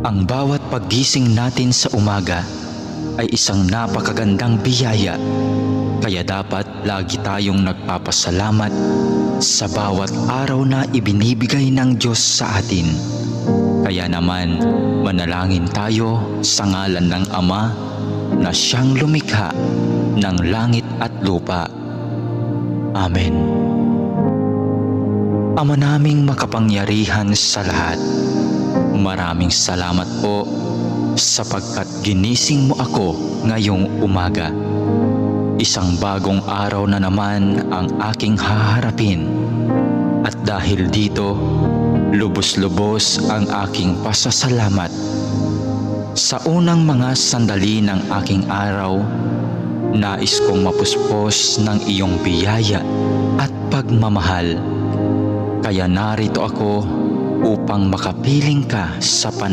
Ang bawat paggising natin sa umaga ay isang napakagandang biyaya, kaya dapat lagi tayong nagpapasalamat sa bawat araw na ibinibigay ng Diyos sa atin. Kaya naman, manalangin tayo sa ngalan ng Ama na siyang lumikha ng langit at lupa. Amen. Ama naming makapangyarihan sa lahat, maraming salamat po sapagkat ginising mo ako ngayong umaga. Isang bagong araw na naman ang aking haharapin. At dahil dito, lubos-lubos ang aking pasasalamat. Sa unang mga sandali ng aking araw, nais kong mapuspos ng iyong biyaya at pagmamahal. Kaya narito ako upang makapiling ka sa